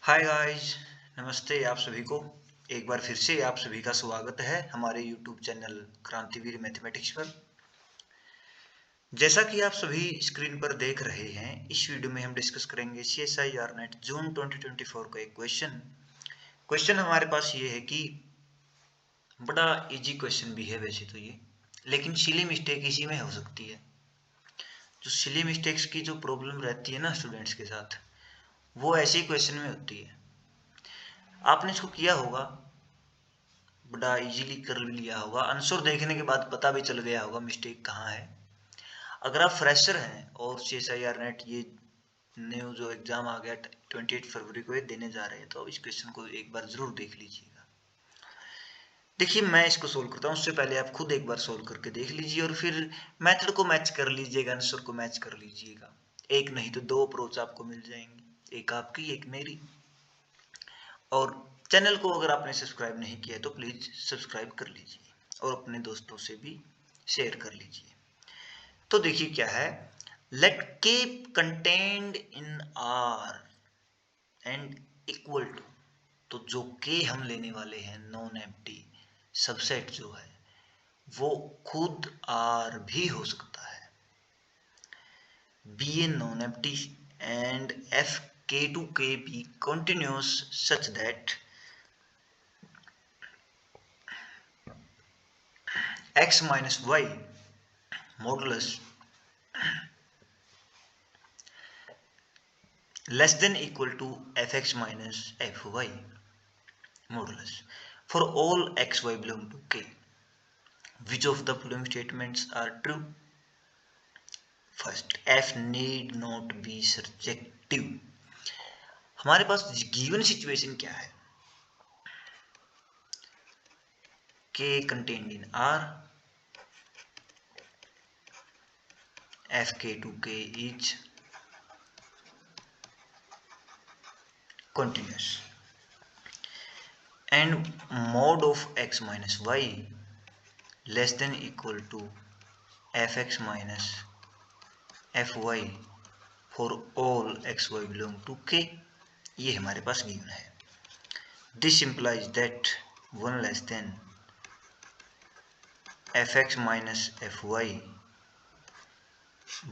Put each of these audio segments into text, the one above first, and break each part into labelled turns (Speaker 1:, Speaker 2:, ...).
Speaker 1: Hi guys, नमस्ते आप सभी को। एक बार फिर से आप सभी का स्वागत है हमारे यूट्यूब चैनल क्रांतिवीर मैथमेटिक्स पर। जैसा कि आप सभी स्क्रीन पर देख रहे हैं, इस वीडियो में हम डिस्कस करेंगे CSIR नेट जून 2024 का एक क्वेश्चन हमारे पास ये है कि बड़ा इजी क्वेश्चन भी है वैसे तो ये, लेकिन सिली मिस्टेक इसी में हो सकती है। जो सिली मिस्टेक्स की जो प्रॉब्लम रहती है ना स्टूडेंट्स के साथ, वो ऐसे ही क्वेश्चन में होती है। आपने इसको किया होगा, बड़ा इजीली कर लिया होगा, आंसर देखने के बाद पता भी चल गया होगा मिस्टेक कहाँ है। अगर आप फ्रेशर हैं और CSIR नेट ये न्यू जो एग्जाम आ गया 28 फरवरी को ये देने जा रहे हैं, तो इस क्वेश्चन को एक बार जरूर देख लीजिएगा। देखिए, मैं इसको सोल्व करता हूँ, उससे पहले आप खुद एक बार सोल्व करके देख लीजिए और फिर मेथड को मैच कर लीजिएगा, आंसर को मैच कर लीजिएगा। एक नहीं तो दो अप्रोच आपको मिल जाएंगी, एक आपकी एक मेरी। और चैनल को अगर आपने सब्सक्राइब नहीं किया है तो प्लीज़ सब्सक्राइब कर लीजिए और अपने दोस्तों से भी शेयर कर लीजिए। तो देखिए क्या है, let K contained in R and equal to, तो जो के हम लेने वाले हैं नॉन एम्प्टी सबसेट जो है वो खुद आर भी हो सकता है, be a non empty and F K to K be continuous such that x minus y modulus less than equal to fx minus fy modulus for all xy belong to k. Which of the following statements are true? First, f need not be surjective. हमारे पास given situation क्या है? k contained in r, fk to k is continuous and mod of x minus y less than equal to fx minus fy for all xy belong to k, ये हमारे पास given है। This implies that 1 less than fx minus fy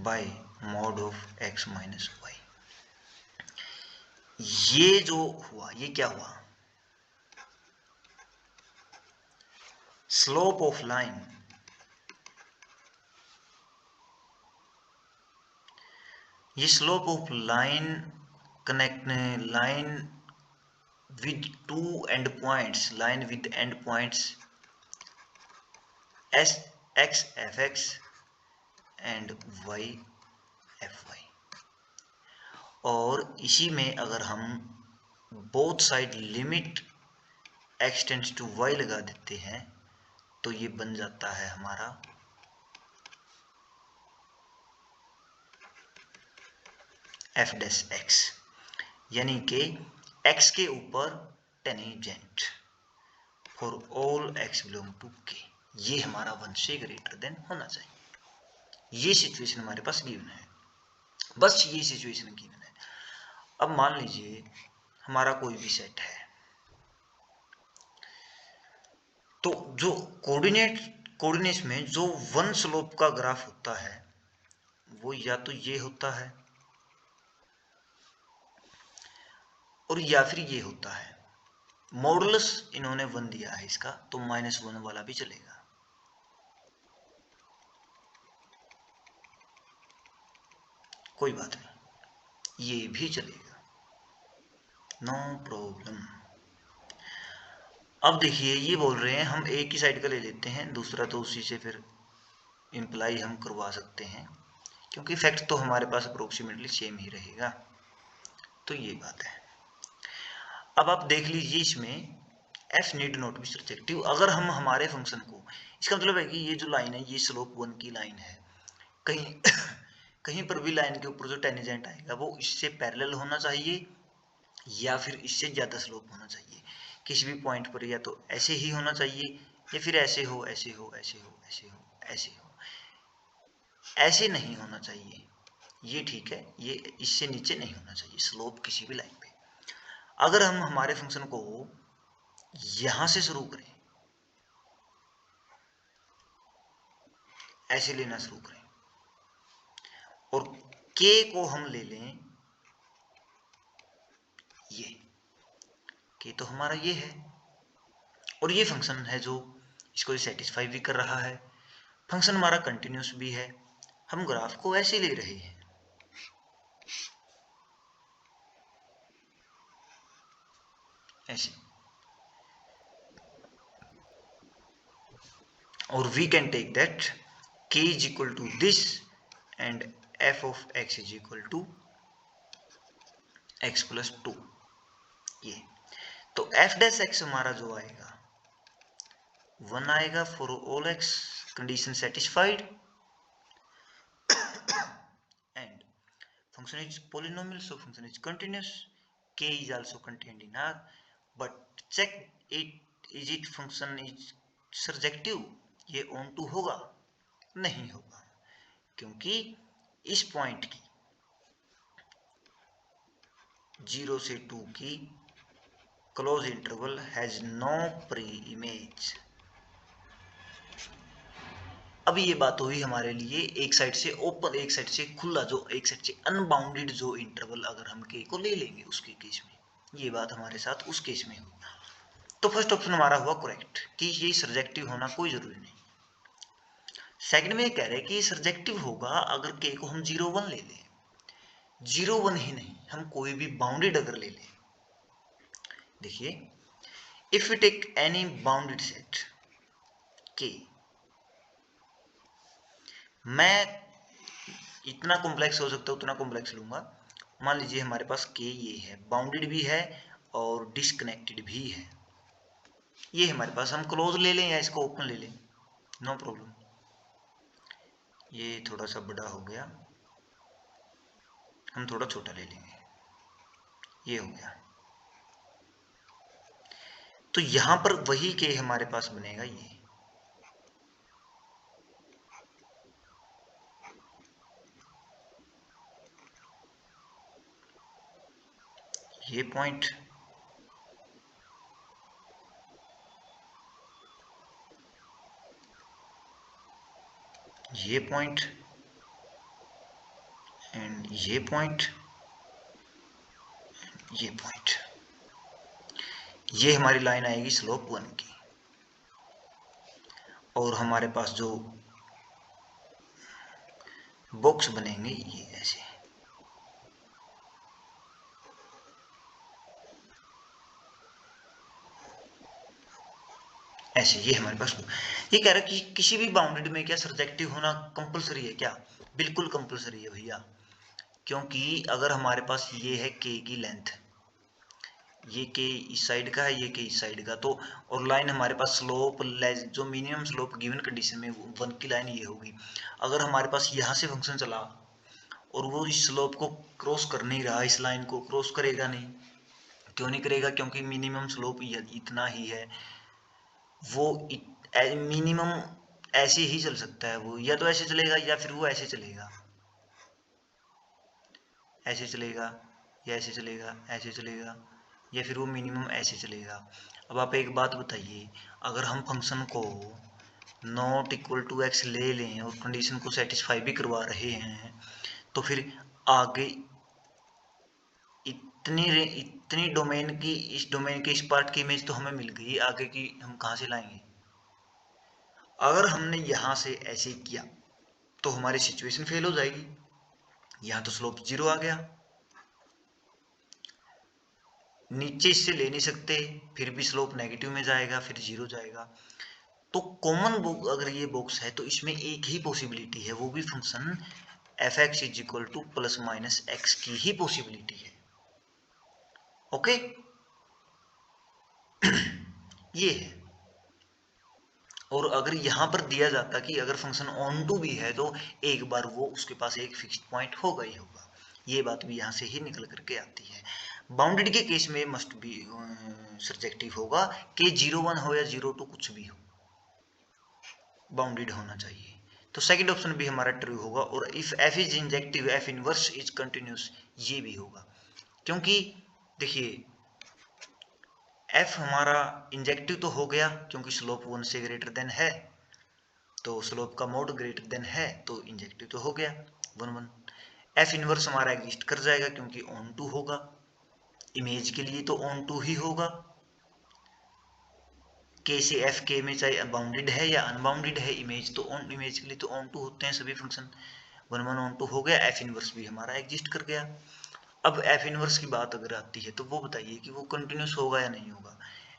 Speaker 1: bye mod of x minus y। ये जो हुआ, ये क्या हुआ? Slope of line, ये slope of line connect line with two end points, line with end points s x fx and y fy, और इसी में अगर हम both side limit x tends to y लगा देते हैं तो ये बन जाता है हमारा f डैश x, यानी कि x के ऊपर tangent for all x belong to k, ये हमारा 1 से ग्रेटर देन होना चाहिए। ये सिचुएशन हमारे पास गिवन है, बस ये सिचुएशन गिवन है। अब मान लीजिए हमारा कोई भी सेट है, तो जो कोऑर्डिनेट्स में जो वन स्लोप का ग्राफ होता है वो या तो ये होता है और या फिर ये होता है। मॉडुलस इन्होंने 1 दिया है इसका, तो -1 वाला भी चलेगा। कोई बात नहीं, ये भी चलेगा, नो प्रॉब्लम। अब देखिए, ये बोल रहे हैं हम एक ही साइड का ले लेते हैं, दूसरा तो उसी से फिर इम्प्लाई हम करवा सकते हैं, क्योंकि फैक्ट तो हमारे पास अप्रोक्सीमेटली सेम ही रहेगा। तो ये बात है। अब आप देख लीजिए, इसमें f need not be surjective. अगर हम हमारे फंक्शन को, इसका मतलब है कि ये जो लाइन है ये स्लोप 1 की लाइन है, कहीं कहीं पर भी लाइन के ऊपर जो टेंजेंट आएगा वो इससे पैरेलल होना चाहिए या फिर इससे ज़्यादा स्लोप होना चाहिए। किसी भी पॉइंट पर या तो ऐसे ही होना चाहिए या फिर ऐसे हो, ऐसे हो, ऐसे हो, ऐसे हो, ऐसे हो, ऐसे नहीं होना चाहिए। ये ठीक है, ये इससे नीचे नहीं होना चाहिए स्लोप किसी भी लाइन पे। अगर हम हमारे फंक्शन को यहां से शुरू करें, ऐसे लेना शुरू करें, और k को हम ले लें ये, k तो हमारा ये है, और ये फंक्शन है जो इसको सेटिस्फाई भी कर रहा है, फंक्शन हमारा कंटिन्यूस भी है, हम ग्राफ को ऐसे ले रहे हैं, ऐसे, और we can take that k is equal to this and f of x is equal to x plus 2। ये तो f डैश x हमारा जो आएगा 1 आएगा for all x condition satisfied, and function is polynomial, so function is continuous, k is also contained in R, but check it, is it function is surjective, ये on to होगा, नहीं होगा, क्योंकि इस पॉइंट की 0 से 2 की close interval has no preimage. अब ये बात हुई हमारे लिए एक साइड से ओपन, एक साइड से खुला, जो एक साइड से अनबाउंडेड जो इंटरवल अगर हम के को ले लेंगे उसके केस में, ये बात हमारे साथ उस केस में हुई। तो फर्स्ट ऑप्शन हमारा हुआ करेक्ट कि ये सर्जेक्टिव होना कोई जरूरी नहीं। सेकंड में कह रहे हैं कि ये सर्जेक्टिव होगा अगर के को हम 0 1 ले लें, 0 1 ही नहीं, हम कोई भी बाउंडेड अगर ले लें। देखिए, if we take any bounded set K, मैं इतना कॉम्प्लेक्स हो सकता है उतना कॉम्प्लेक्स लूंगा। मान लीजिए हमारे पास के ये है, बाउंडेड भी है और डिस्कनेक्टेड भी है, ये हमारे पास, हम क्लोज ले लें या इसको ओपन ले लें, नो प्रॉब्लम। ये थोड़ा सा बड़ा हो गया, हम थोड़ा छोटा ले लेंगे, ये हो गया। तो यहां पर वही के हमारे पास बनेगा, ये पॉइंट, ये पॉइंट एंड ये पॉइंट, ये पॉइंट, ये हमारी लाइन आएगी स्लोप 1 की, और हमारे पास जो बॉक्स बनेंगे ये ऐसे, ऐसे, ये हमारे पास। ये कह रहा है कि किसी भी बाउंडेड में क्या सर्जेक्टिव होना कंपलसरी है क्या? बिल्कुल कंपलसरी है भैया, क्योंकि अगर हमारे पास ये है के की लेंथ, ये के इस साइड का है, ये के इस साइड का, तो और लाइन हमारे पास स्लोप, जो मिनिमम स्लोप गिवन कंडीशन में 1 की लाइन ये होगी। अगर हमारे पास यहाँ से फंक्शन चला और वो इस स्लोप को क्रॉस कर नहीं रहा, इस लाइन को क्रॉस करेगा नहीं, क्यों नहीं करेगा? क्योंकि मिनिमम स्लोप इतना ही है, वो मिनिमम ऐसे ही चल सकता है, वो या तो ऐसे चलेगा या फिर वो ऐसे चलेगा, ऐसे चलेगा या ऐसे चलेगा, ऐसे चलेगा, या फिर वो मिनिमम ऐसे चलेगा। अब आप एक बात बताइए, अगर हम फंक्शन को नॉट इक्वल टू एक्स ले लें और कंडीशन को सेटिस्फाई भी करवा रहे हैं, तो फिर आगे इतनी डोमेन की, इस डोमेन के इस पार्ट की इमेज तो हमें मिल गई, आगे की हम कहाँ से लाएंगे? अगर हमने यहां से ऐसे किया तो हमारी सिचुएशन फेल हो जाएगी। यहां तो स्लोप 0 आ गया, नीचे इससे ले नहीं सकते, फिर भी स्लोप नेगेटिव में जाएगा, फिर 0 जाएगा। तो कॉमन अगर ये बॉक्स है तो इसमें एक ही पॉसिबिलिटी है, वो भी function F x is equal two plus minus x की ही पॉसिबिलिटी है। ओके ये है। और अगर यहां पर दिया जाता कि अगर फंक्शन ऑन टू भी है तो एक बार वो उसके पास एक फिक्स्ड पॉइंट होगा ही होगा, ये बात भी यहां से ही निकल करके आती है। बाउंडेड के केस में मस्ट बी सर्जेक्टिव होगा कि 0 1 हो या 0 2 कुछ भी हो, बाउंडेड होना चाहिए। तो सेकंड ऑप्शन भी हमारा ट्रू होगा। और if F is injective F inverse is continuous, ये भी होगा, क्योंकि देखिए एफ हमारा इंजेक्टिव तो हो गया क्योंकि स्लोप 1 से ग्रेटर देन है, तो स्लोप का मोड ग्रेटर देन है तो इंजेक्टिव तो हो गया 1 1। एफ इनवर्स हमारा एग्जिस्ट कर जाएगा क्योंकि ऑन टू होगा, इमेज के लिए तो ऑन टू ही होगा। के से एफ के में चाहे बाउंडेड है या अनबाउंडेड है इमेज, तो ऑन इमेज के लिए तो ऑन टू होते हैं सभी फंक्शन। 1 1 ऑन टू हो गया, एफ इनवर्स भी हमारा एग्जिस्ट कर गया। अब एफ इनवर्स की बात अगर आती है तो वो बताइए कि वो कंटिन्यूस होगा या नहीं होगा।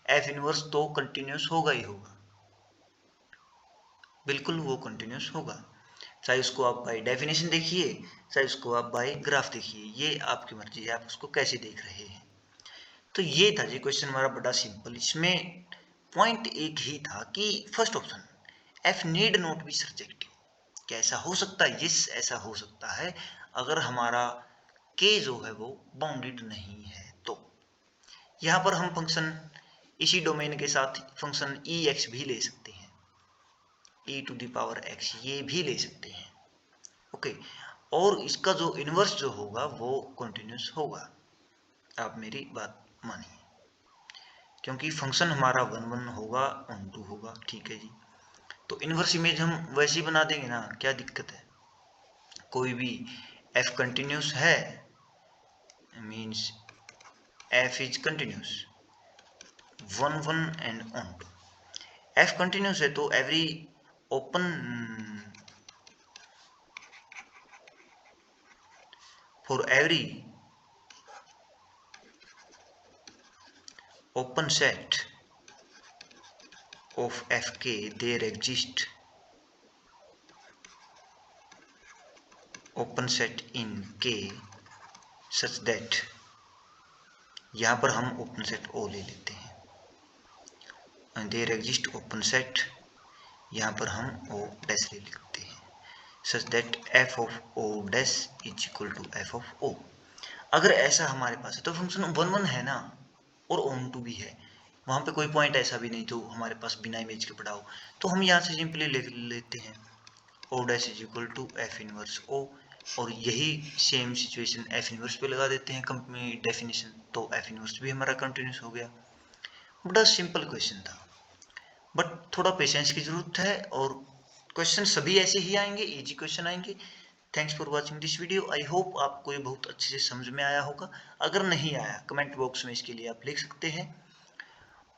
Speaker 1: एफ इनवर्स तो कंटिन्यूस होगा ही होगा, बिल्कुल वो कंटिन्यूस होगा, चाहे उसको आप बाय डेफिनेशन देखिए चाहे उसको आप बाय ग्राफ देखिए, ये आपकी मर्जी है आप उसको कैसे देख रहे हैं। तो ये था जी क्वेश्चन हमारा बड़ा सिंपल। इसमें पॉइंट एक ही था कि first option F need not be surjective, क्या ऐसा हो सकता है? यस, ऐसा हो सकता है अगर हमारा के जो है वो बाउंडेड नहीं है। तो यहाँ पर हम फंक्शन इसी डोमेन के साथ फंक्शन ई एक्स भी ले सकते हैं, e to the power x ये भी ले सकते हैं, ओके। और इसका जो इनवर्स जो होगा वो कंटिन्यूस होगा, आप मेरी बात मानिए, क्योंकि फंक्शन हमारा 1 1 होगा ऑन टू होगा, ठीक है जी। तो इनवर्स इमेज हम वैसे ही बना देंगे ना, क्या दिक्कत है? कोई भी f कंटिन्यूस है means f is continuous 1 1 and onto. f continuous है तो every open for every open set of fk there exist open set in k such that, यहाँ पर हम ओपन सेट ओ ले लेते हैं, and there exist open set, यहाँ पर हम o डैश ले लेते हैं, such that f of o dash is equal to f of o। अगर ऐसा हमारे पास है तो फंक्शन 1 1 है ना और ऑन टू भी है, वहां पे कोई पॉइंट ऐसा भी नहीं जो हमारे पास बिना इमेज के पड़ा हो, तो हम यहाँ से सिंपली लिख लेते हैं o dash is equal to F inverse o, और यही सेम सिचुएशन एफ इनवर्स पे लगा देते हैं कंपनी डेफिनेशन, तो एफ इनवर्स भी हमारा कंटिन्यूस हो गया। बड़ा सिंपल क्वेश्चन था, बट थोड़ा पेशेंस की जरूरत है, और क्वेश्चन सभी ऐसे ही आएंगे, इजी क्वेश्चन आएंगे। Thanks for watching this video, I hope आपको ये बहुत अच्छे से समझ में आया होगा। अगर नहीं आया कमेंट बॉक्स में इसके लिए आप लिख सकते हैं,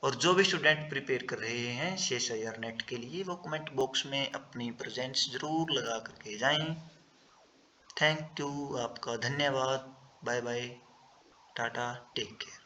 Speaker 1: और जो भी स्टूडेंट प्रिपेयर कर रहे हैं CSIR नेट के लिए वो कमेंट बॉक्स में अपनी प्रेजेंस जरूर लगा करके जाएं। थैंक यू, आपका धन्यवाद, बाय बाय, टाटा, टेक केयर।